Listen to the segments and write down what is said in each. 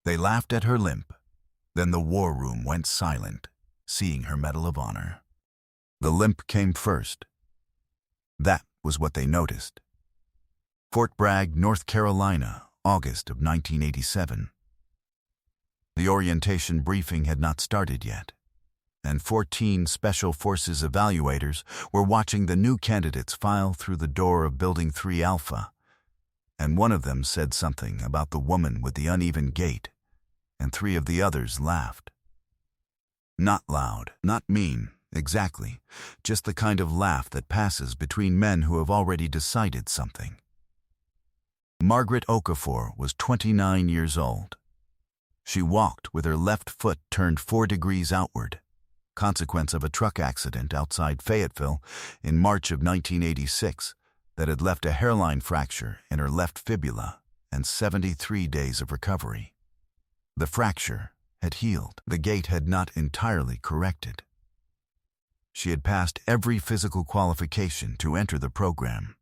They laughed at her limp. Then the war room went silent, seeing her Medal of Honor. The limp came first. That was what they noticed. Fort Bragg, North Carolina, August of 1987. The orientation briefing had not started yet, and 14 Special Forces evaluators were watching the new candidates file through the door of Building 3 Alpha, and one of them said something about the woman with the uneven gait, and 3 of the others laughed. Not loud, not mean, exactly, just the kind of laugh that passes between men who have already decided something. Margaret Okafor was 29 years old. She walked with her left foot turned 4 degrees outward, consequence of a truck accident outside Fayetteville in March of 1986 that had left a hairline fracture in her left fibula and 73 days of recovery. The fracture had healed. The gait had not entirely corrected. She had passed every physical qualification to enter the program.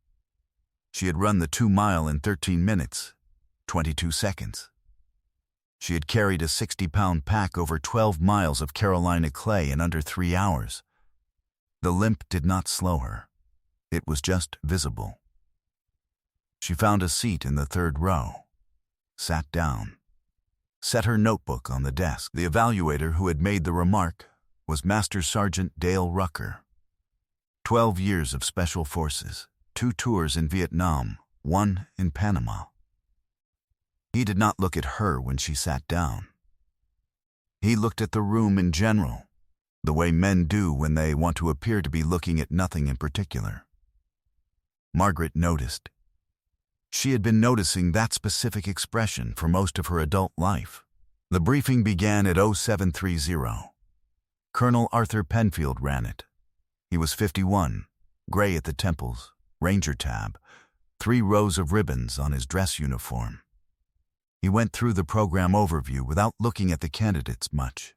She had run the 2-mile in 13 minutes, 22 seconds. She had carried a 60-pound pack over 12 miles of Carolina clay in under 3 hours. The limp did not slow her. It was just visible. She found a seat in the 3rd row, sat down, set her notebook on the desk. The evaluator who had made the remark was Master Sergeant Dale Rucker. 12 years of Special Forces, 2 tours in Vietnam, 1 in Panama. He did not look at her when she sat down. He looked at the room in general, the way men do when they want to appear to be looking at nothing in particular. Margaret noticed. She had been noticing that specific expression for most of her adult life. The briefing began at 0730. Colonel Arthur Penfield ran it. He was 51, gray at the temples, Ranger tab, 3 rows of ribbons on his dress uniform. He went through the program overview without looking at the candidates much.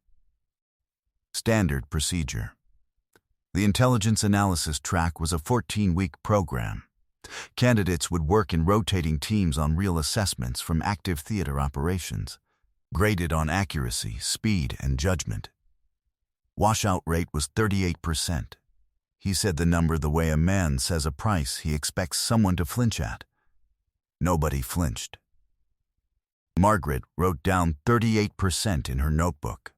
Standard procedure. The intelligence analysis track was a 14-week program. Candidates would work in rotating teams on real assessments from active theater operations, graded on accuracy, speed, and judgment. Washout rate was 38%. He said the number the way a man says a price he expects someone to flinch at. Nobody flinched. Margaret wrote down 38% in her notebook,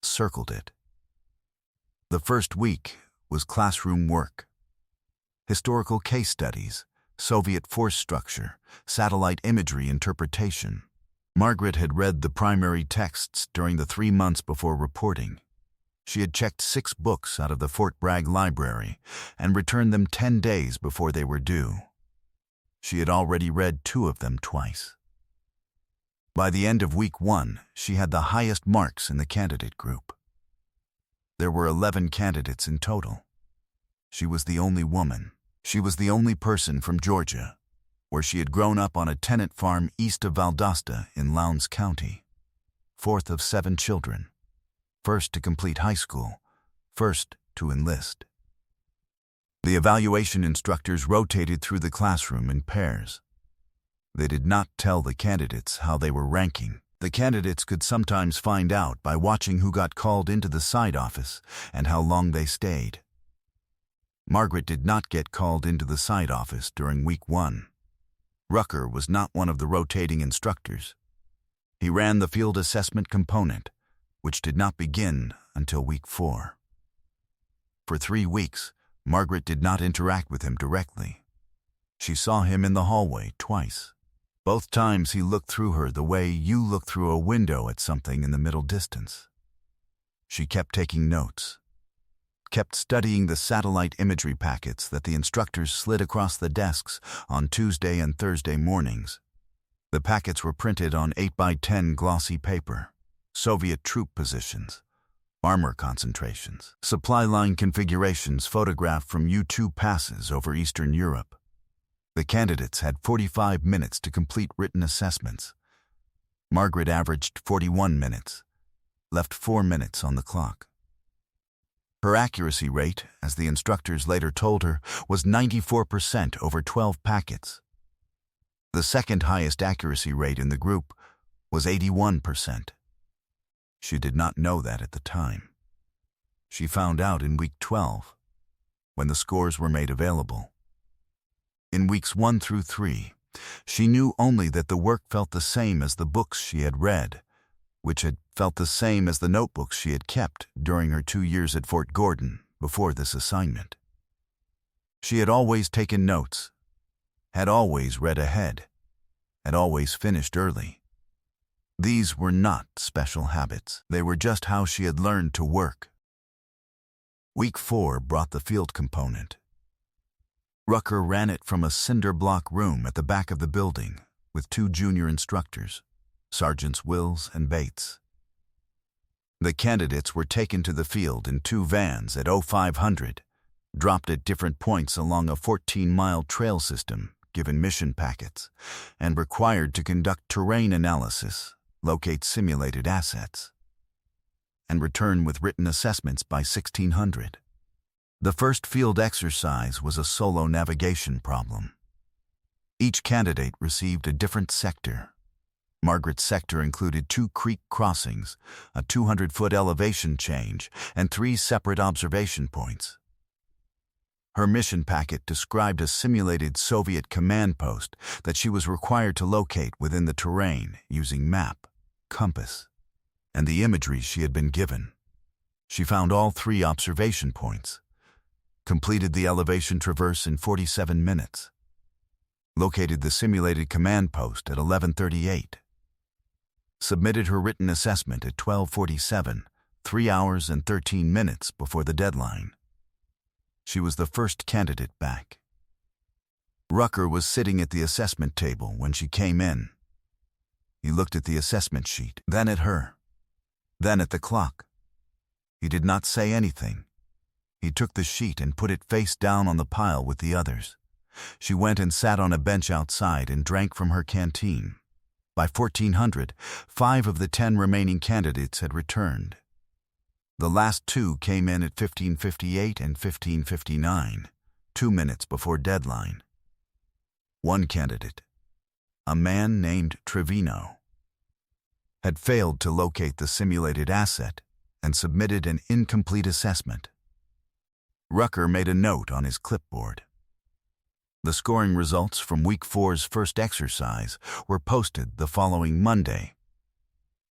circled it. The first week was classroom work. Historical case studies, Soviet force structure, satellite imagery interpretation. Margaret had read the primary texts during the 3 months before reporting. She had checked 6 books out of the Fort Bragg library and returned them 10 days before they were due. She had already read 2 of them twice. By the end of week 1, she had the highest marks in the candidate group. There were 11 candidates in total. She was the only woman. She was the only person from Georgia, where she had grown up on a tenant farm east of Valdosta in Lowndes County. 4th of 7 children. First to complete high school. First to enlist. The evaluation instructors rotated through the classroom in pairs. They did not tell the candidates how they were ranking. The candidates could sometimes find out by watching who got called into the side office and how long they stayed. Margaret did not get called into the side office during week 1. Rucker was not one of the rotating instructors. He ran the field assessment component, which did not begin until week 4. For 3 weeks, Margaret did not interact with him directly. She saw him in the hallway twice. Both times he looked through her the way you look through a window at something in the middle distance. She kept taking notes, kept studying the satellite imagery packets that the instructors slid across the desks on Tuesday and Thursday mornings. The packets were printed on 8x10 glossy paper, Soviet troop positions, armor concentrations, supply line configurations photographed from U-2 passes over Eastern Europe. The candidates had 45 minutes to complete written assessments. Margaret averaged 41 minutes, left 4 minutes on the clock. Her accuracy rate, as the instructors later told her, was 94% over 12 packets. The second highest accuracy rate in the group was 81%. She did not know that at the time. She found out in week 12, when the scores were made available. In weeks 1 through 3, she knew only that the work felt the same as the books she had read, which had felt the same as the notebooks she had kept during her 2 years at Fort Gordon before this assignment. She had always taken notes, had always read ahead, had always finished early. These were not special habits. They were just how she had learned to work. Week 4 brought the field component. Rucker ran it from a cinder block room at the back of the building with 2 junior instructors, Sergeants Wills and Bates. The candidates were taken to the field in 2 vans at 0500, dropped at different points along a 14-mile trail system, given mission packets, and required to conduct terrain analysis, locate simulated assets, and return with written assessments by 1600. The first field exercise was a solo navigation problem. Each candidate received a different sector. Margaret's sector included 2 creek crossings, a 200-foot elevation change, and 3 separate observation points. Her mission packet described a simulated Soviet command post that she was required to locate within the terrain using map, compass, and the imagery she had been given. She found all 3 observation points, completed the elevation traverse in 47 minutes, located the simulated command post at 11:38, submitted her written assessment at 12:47, 3 hours and 13 minutes before the deadline. She was the first candidate back. Rucker was sitting at the assessment table when she came in. He looked at the assessment sheet, then at her, then at the clock. He did not say anything. He took the sheet and put it face down on the pile with the others. She went and sat on a bench outside and drank from her canteen. By 1400, 5 of the 10 remaining candidates had returned. The last 2 came in at 15:58 and 15:59, 2 minutes before deadline. One candidate, a man named Trevino, had failed to locate the simulated asset and submitted an incomplete assessment. Rucker made a note on his clipboard. The scoring results from week 4's first exercise were posted the following Monday.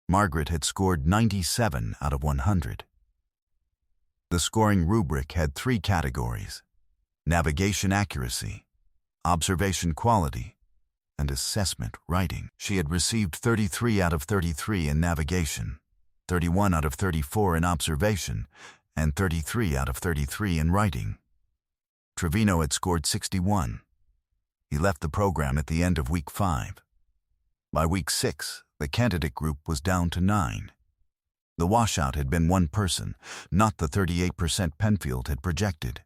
Margaret had scored 97 out of 100. The scoring rubric had 3 categories: navigation accuracy, observation quality, and assessment writing. She had received 33 out of 33 in navigation, 31 out of 34 in observation, and 33 out of 33 in writing. Trevino had scored 61. He left the program at the end of week 5. By week 6, the candidate group was down to 9. The washout had been 1 person, not the 38% Penfield had projected.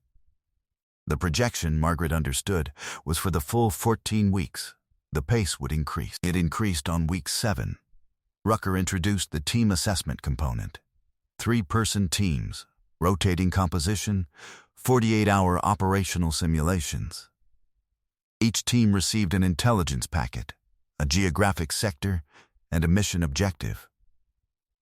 The projection, Margaret understood, was for the full 14 weeks. The pace would increase. It increased on week 7. Rucker introduced the team assessment component. 3-person teams, rotating composition, 48-hour operational simulations. Each team received an intelligence packet, a geographic sector, and a mission objective.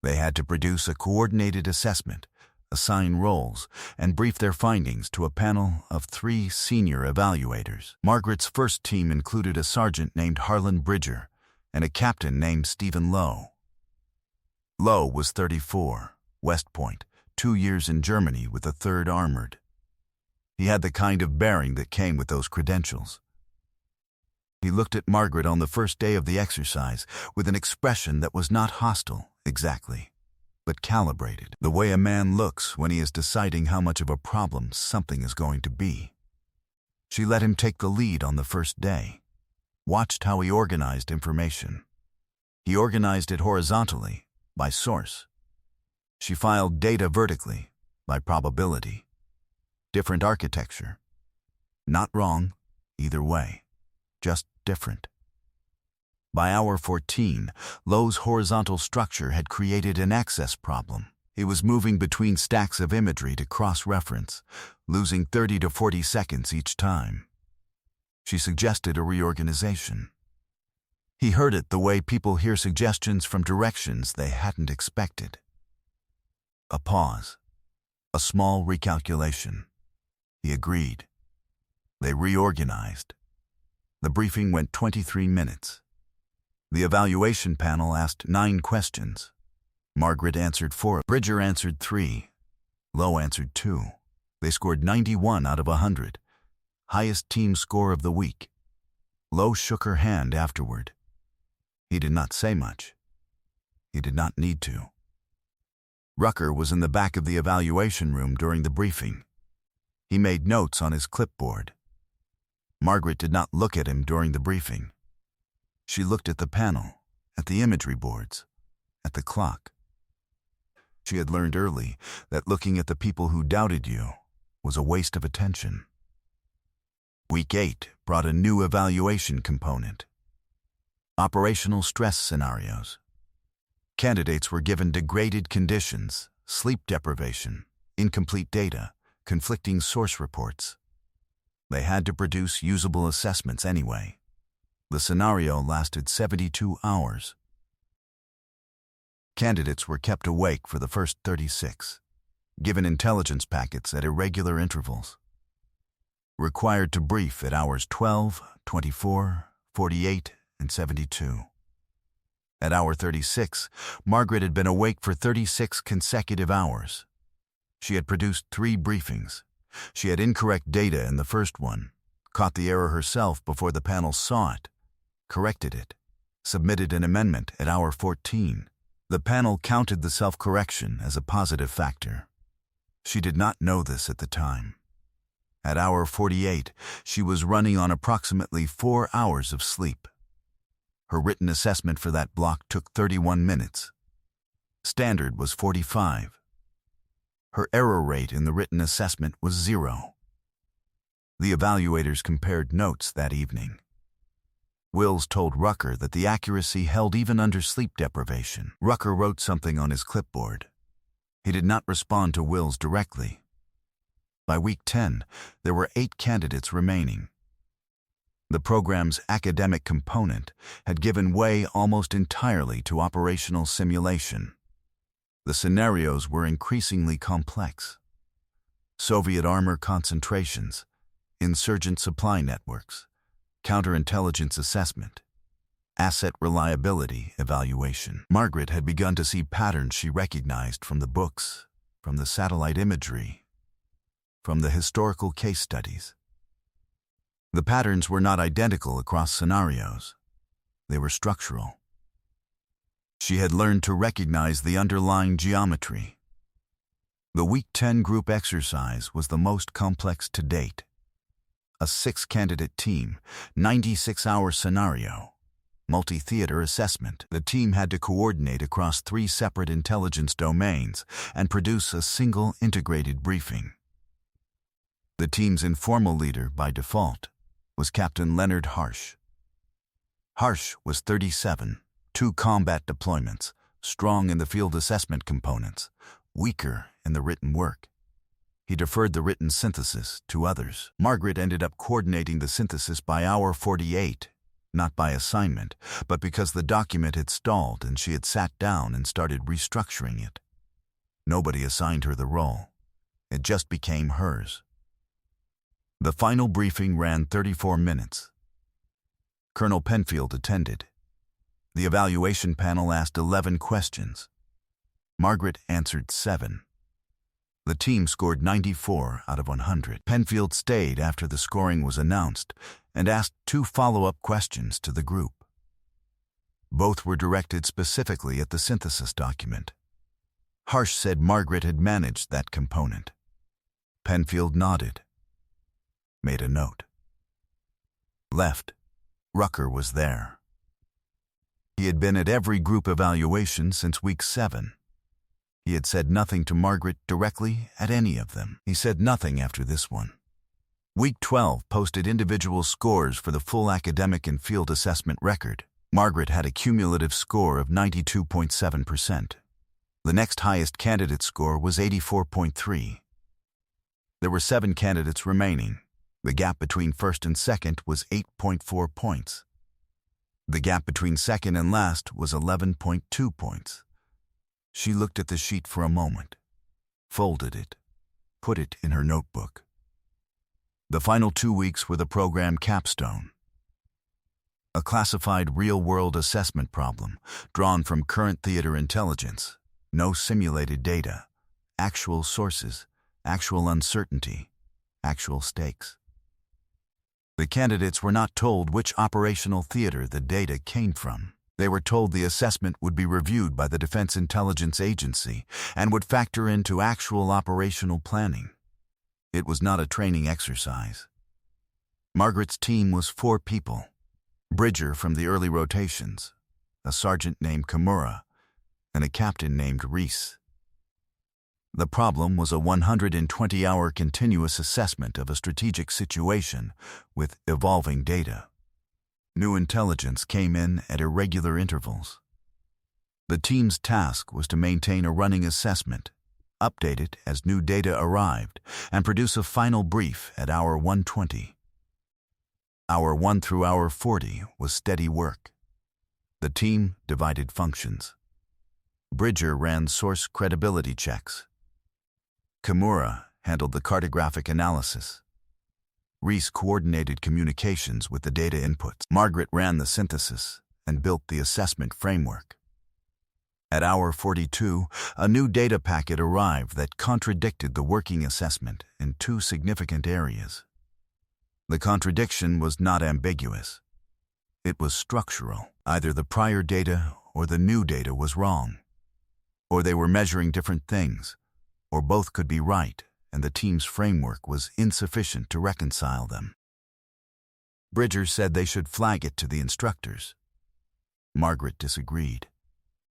They had to produce a coordinated assessment, assign roles, and brief their findings to a panel of 3 senior evaluators. Margaret's first team included a sergeant named Harlan Bridger and a captain named Stephen Lowe. Lowe was 34, West Point, 2 years in Germany with the 3rd Armored. He had the kind of bearing that came with those credentials. He looked at Margaret on the first day of the exercise with an expression that was not hostile, exactly, but calibrated, the way a man looks when he is deciding how much of a problem something is going to be. She let him take the lead on the first day, watched how he organized information. He organized it horizontally, by source. She filed data vertically, by probability. Different architecture. Not wrong, either way, just different. By hour 14, Lowe's horizontal structure had created an access problem. He was moving between stacks of imagery to cross-reference, losing 30 to 40 seconds each time. She suggested a reorganization. He heard it the way people hear suggestions from directions they hadn't expected. A pause. A small recalculation. He agreed. They reorganized. The briefing went 23 minutes. The evaluation panel asked 9 questions. Margaret answered 4. Bridger answered 3. Lowe answered 2. They scored 91 out of 100. Highest team score of the week. Lowe shook her hand afterward. He did not say much. He did not need to. Rucker was in the back of the evaluation room during the briefing. He made notes on his clipboard. Margaret did not look at him during the briefing. She looked at the panel, at the imagery boards, at the clock. She had learned early that looking at the people who doubted you was a waste of attention. Week 8 brought a new evaluation component. Operational stress scenarios. Candidates were given degraded conditions, sleep deprivation, incomplete data, conflicting source reports. They had to produce usable assessments anyway. The scenario lasted 72 hours. Candidates were kept awake for the first 36, given intelligence packets at irregular intervals. Required to brief at hours 12, 24, 48, and 72. At hour 36, Margaret had been awake for 36 consecutive hours. She had produced 3 briefings. She had incorrect data in the first one, caught the error herself before the panel saw it, corrected it, submitted an amendment at hour 14. The panel counted the self-correction as a positive factor. She did not know this at the time. At hour 48, she was running on approximately 4 hours of sleep. Her written assessment for that block took 31 minutes. Standard was 45. Her error rate in the written assessment was 0. The evaluators compared notes that evening. Wills told Rucker that the accuracy held even under sleep deprivation. Rucker wrote something on his clipboard. He did not respond to Wills directly. By week 10, there were 8 candidates remaining. The program's academic component had given way almost entirely to operational simulation. The scenarios were increasingly complex. Soviet armor concentrations, insurgent supply networks, counterintelligence assessment, asset reliability evaluation. Margaret had begun to see patterns she recognized from the books, from the satellite imagery, from the historical case studies. The patterns were not identical across scenarios. They were structural. She had learned to recognize the underlying geometry. The Week 10 group exercise was the most complex to date. A 6-candidate team, 96-hour scenario, multi-theater assessment. The team had to coordinate across 3 separate intelligence domains and produce a single integrated briefing. The team's informal leader, by default, was Captain Leonard Harsh. Harsh was 37, 2 combat deployments, strong in the field assessment components, weaker in the written work. He deferred the written synthesis to others. Margaret ended up coordinating the synthesis by hour 48, not by assignment, but because the document had stalled and she had sat down and started restructuring it. Nobody assigned her the role. It just became hers. The final briefing ran 34 minutes. Colonel Penfield attended. The evaluation panel asked 11 questions. Margaret answered 7. The team scored 94 out of 100. Penfield stayed after the scoring was announced and asked 2 follow-up questions to the group. Both were directed specifically at the synthesis document. Harsh said Margaret had managed that component. Penfield nodded. Made a note. Left. Rucker was there. He had been at every group evaluation since week 7. He had said nothing to Margaret directly at any of them. He said nothing after this one. Week 12 posted individual scores for the full academic and field assessment record. Margaret had a cumulative score of 92.7%. The next highest candidate score was 84.3. There were 7 candidates remaining. The gap between first and second was 8.4 points. The gap between second and last was 11.2 points. She looked at the sheet for a moment, folded it, put it in her notebook. The final 2 weeks were the program capstone. A classified real-world assessment problem, drawn from current theater intelligence, no simulated data, actual sources, actual uncertainty, actual stakes. The candidates were not told which operational theater the data came from. They were told the assessment would be reviewed by the Defense Intelligence Agency and would factor into actual operational planning. It was not a training exercise. Margaret's team was 4 people. Bridger from the early rotations, a sergeant named Kimura, and a captain named Reese. The problem was a 120-hour continuous assessment of a strategic situation with evolving data. New intelligence came in at irregular intervals. The team's task was to maintain a running assessment, update it as new data arrived, and produce a final brief at hour 120. Hour 1 through hour 40 was steady work. The team divided functions. Bridger ran source credibility checks. Kimura handled the cartographic analysis. Reese coordinated communications with the data inputs. Margaret ran the synthesis and built the assessment framework. At hour 42, a new data packet arrived that contradicted the working assessment in 2 significant areas. The contradiction was not ambiguous. It was structural. Either the prior data or the new data was wrong. Or they were measuring different things, or both could be right, and the team's framework was insufficient to reconcile them. Bridger said they should flag it to the instructors. Margaret disagreed.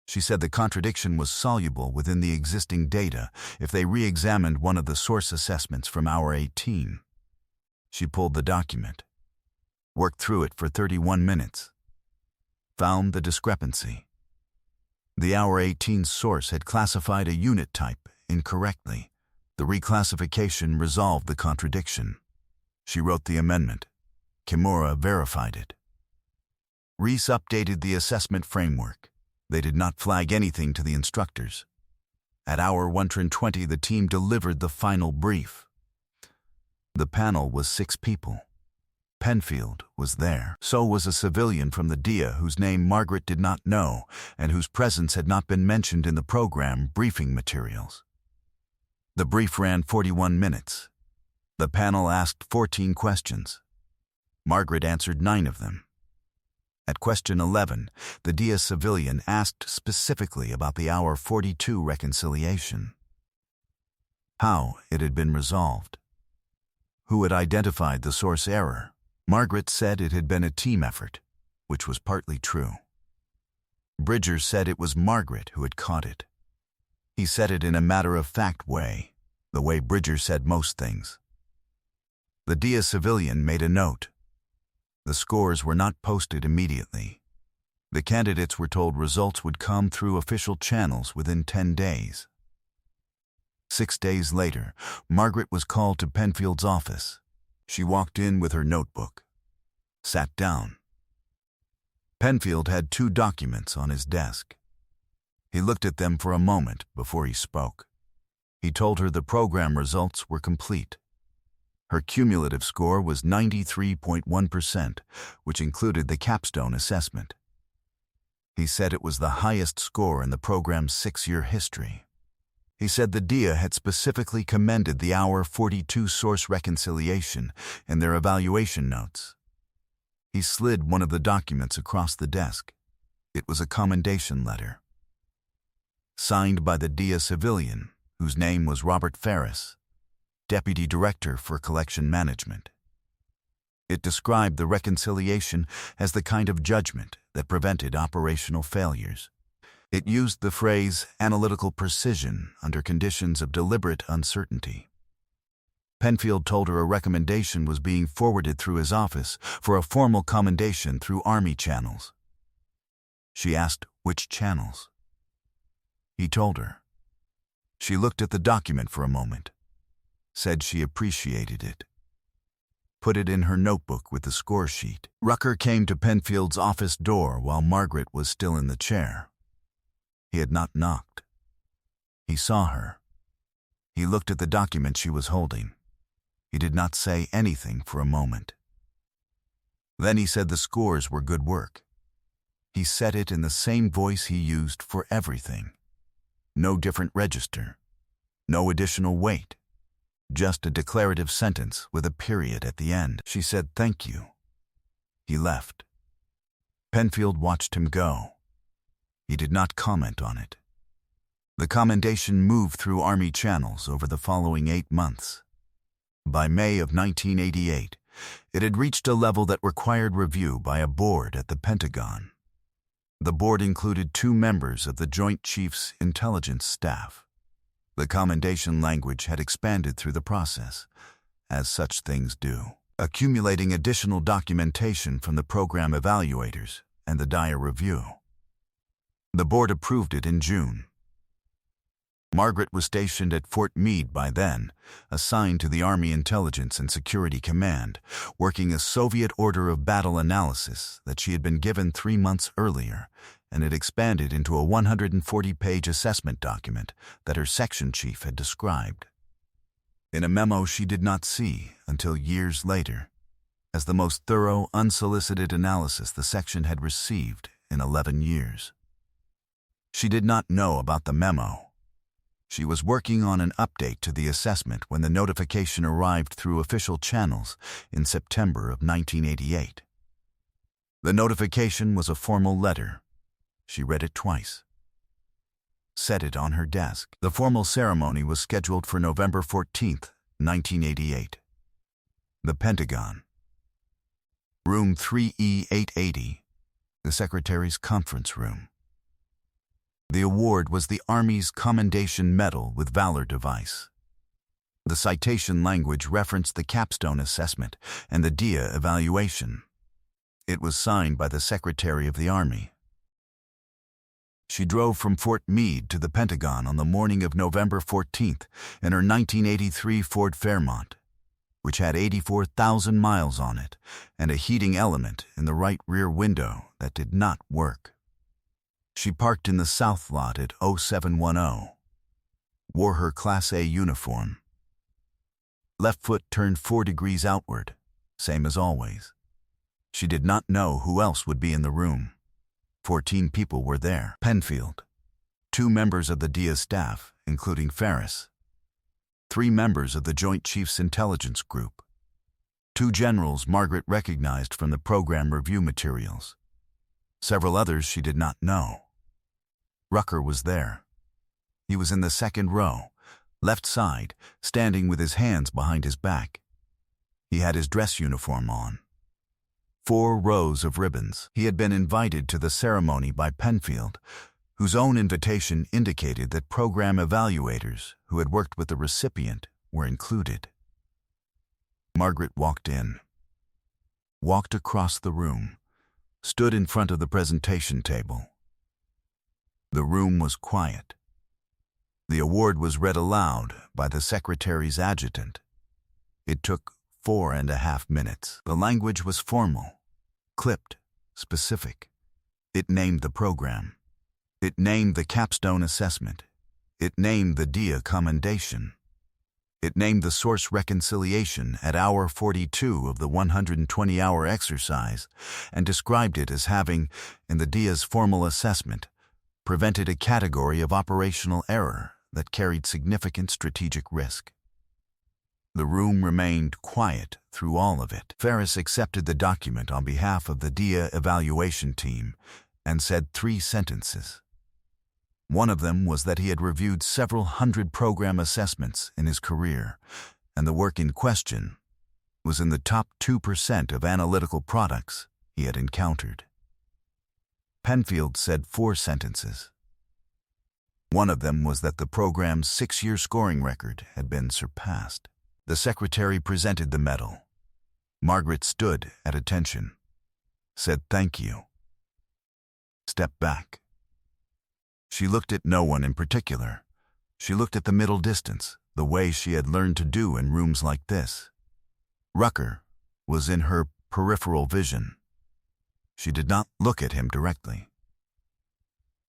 She said the contradiction was soluble within the existing data if they re-examined one of the source assessments from hour 18. She pulled the document, worked through it for 31 minutes, found the discrepancy. The hour 18 source had classified a unit type incorrectly. The reclassification resolved the contradiction. She wrote the amendment. Kimura verified it. Reese updated the assessment framework. They did not flag anything to the instructors. At hour 120, the team delivered the final brief. The panel was 6 people. Penfield was there. So was a civilian from the DIA whose name Margaret did not know and whose presence had not been mentioned in the program briefing materials. The brief ran 41 minutes. The panel asked 14 questions. Margaret answered 9 of them. At question 11, the DIA civilian asked specifically about the hour 42 reconciliation. How it had been resolved. Who had identified the source error. Margaret said it had been a team effort, which was partly true. Bridger said it was Margaret who had caught it. He said it in a matter-of-fact way, the way Bridger said most things. The DIA civilian made a note. The scores were not posted immediately. The candidates were told results would come through official channels within 10 days. 6 days later, Margaret was called to Penfield's office. She walked in with her notebook, sat down. Penfield had 2 documents on his desk. He looked at them for a moment before he spoke. He told her the program results were complete. Her cumulative score was 93.1%, which included the capstone assessment. He said it was the highest score in the program's 6-year history. He said the DIA had specifically commended the hour 42 source reconciliation in their evaluation notes. He slid one of the documents across the desk. It was a commendation letter. Signed by the DIA civilian, whose name was Robert Ferris, Deputy Director for Collection Management. It described the reconciliation as the kind of judgment that prevented operational failures. It used the phrase analytical precision under conditions of deliberate uncertainty. Penfield told her a recommendation was being forwarded through his office for a formal commendation through Army channels. She asked which channels. He told her. She looked at the document for a moment, said she appreciated it. put it in her notebook with the score sheet. Rucker came to Penfield's office door while Margaret was still in the chair. He had not knocked. He saw her. He looked at the document she was holding. He did not say anything for a moment. Then he said the scores were good work. He said it in the same voice he used for everything. No different register. No additional weight. Just a declarative sentence with a period at the end. She said thank you. He left. Penfield watched him go. He did not comment on it. The commendation moved through Army channels over the following 8 months. By May of 1988, it had reached a level that required review by a board at the Pentagon. The board included 2 members of the Joint Chiefs Intelligence Staff. The commendation language had expanded through the process, as such things do, accumulating additional documentation from the program evaluators and the DIA review. The board approved it in June. Margaret was stationed at Fort Meade by then, assigned to the Army Intelligence and Security Command, working a Soviet order of battle analysis that she had been given 3 months earlier, and had expanded into a 140-page assessment document that her section chief had described. In a memo she did not see until years later, as the most thorough, unsolicited analysis the section had received in 11 years. She did not know about the memo. She was working on an update to the assessment when the notification arrived through official channels in September of 1988. The notification was a formal letter. She read it twice. Set it on her desk. The formal ceremony was scheduled for November 14th, 1988. The Pentagon. Room 3E880, the Secretary's conference room. The award was the Army's Commendation Medal with Valor device. The citation language referenced the capstone assessment and the DIA evaluation. It was signed by the Secretary of the Army. She drove from Fort Meade to the Pentagon on the morning of November 14th in her 1983 Ford Fairmont, which had 84,000 miles on it and a heating element in the right rear window that did not work. She parked in the south lot at 0710, wore her Class A uniform. Left foot turned 4 degrees outward, same as always. She did not know who else would be in the room. 14 people were there. Penfield, 2 members of the DIA staff, including Ferris, 3 members of the Joint Chiefs Intelligence Group, 2 generals Margaret recognized from the program review materials, several others she did not know. Rucker was there. He was in the second row, left side, standing with his hands behind his back. He had his dress uniform on. 4 rows of ribbons. He had been invited to the ceremony by Penfield, whose own invitation indicated that program evaluators who had worked with the recipient were included. Margaret walked in, walked across the room, stood in front of the presentation table. The room was quiet. The award was read aloud by the Secretary's adjutant. It took 4.5 minutes. The language was formal, clipped, specific. It named the program. It named the capstone assessment. It named the DIA commendation. It named the source reconciliation at hour 42 of the 120-hour exercise and described it as having, in the DIA's formal assessment, prevented a category of operational error that carried significant strategic risk. The room remained quiet through all of it. Ferris accepted the document on behalf of the DIA evaluation team and said 3 sentences. One of them was that he had reviewed several hundred program assessments in his career, and the work in question was in the top 2% of analytical products he had encountered. Penfield said 4 sentences. One of them was that the program's 6-year scoring record had been surpassed. The Secretary presented the medal. Margaret stood at attention, said thank you, stepped back. She looked at no one in particular. She looked at the middle distance, the way she had learned to do in rooms like this. Rucker, was in her peripheral vision. She did not look at him directly.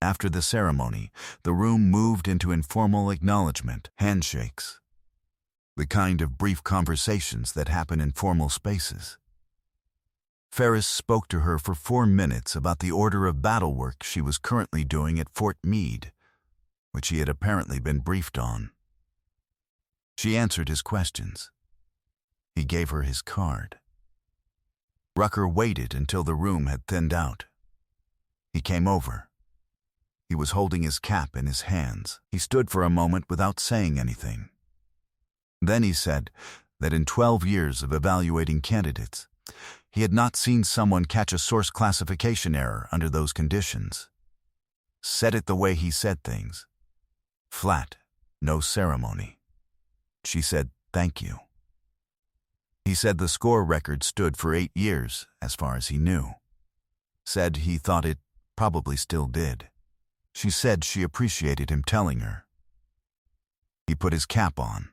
After the ceremony, the room moved into informal acknowledgement, handshakes, the kind of brief conversations that happen in formal spaces. Ferris spoke to her for 4 minutes about the order of battle work she was currently doing at Fort Meade, which he had apparently been briefed on. She answered his questions. He gave her his card. Rucker waited until the room had thinned out. He came over. He was holding his cap in his hands. He stood for a moment without saying anything. Then he said that in 12 years of evaluating candidates, he had not seen someone catch a source classification error under those conditions. Said it the way he said things. Flat, no ceremony. She said, "Thank you." He said the score record stood for 8 years, as far as he knew. Said he thought it probably still did. She said she appreciated him telling her. He put his cap on,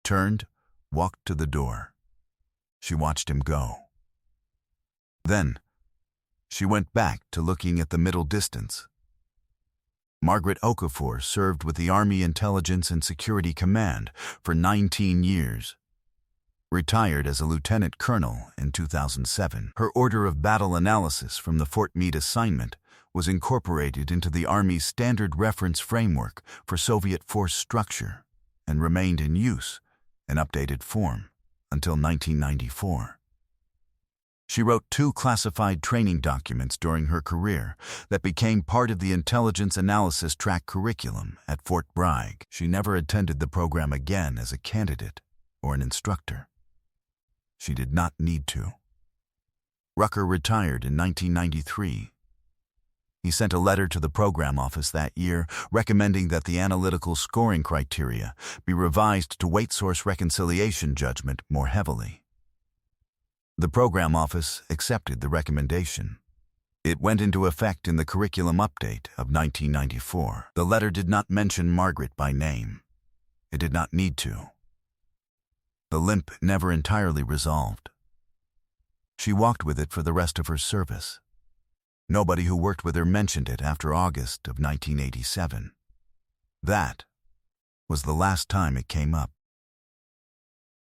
turned, walked to the door. She watched him go. Then, she went back to looking at the middle distance. Margaret Okafor served with the Army Intelligence and Security Command for 19 years. Retired as a lieutenant colonel in 2007. Her order of battle analysis from the Fort Meade assignment was incorporated into the Army's standard reference framework for Soviet force structure and remained in use in updated form until 1994. She wrote 2 classified training documents during her career that became part of the intelligence analysis track curriculum at Fort Bragg. She never attended the program again as a candidate or an instructor. She did not need to. Rucker retired in 1993. He sent a letter to the program office that year recommending that the analytical scoring criteria be revised to weight source reconciliation judgment more heavily. The program office accepted the recommendation. It went into effect in the curriculum update of 1994. The letter did not mention Margaret by name. It did not need to. The limp never entirely resolved. She walked with it for the rest of her service. Nobody who worked with her mentioned it after August of 1987. That was the last time it came up.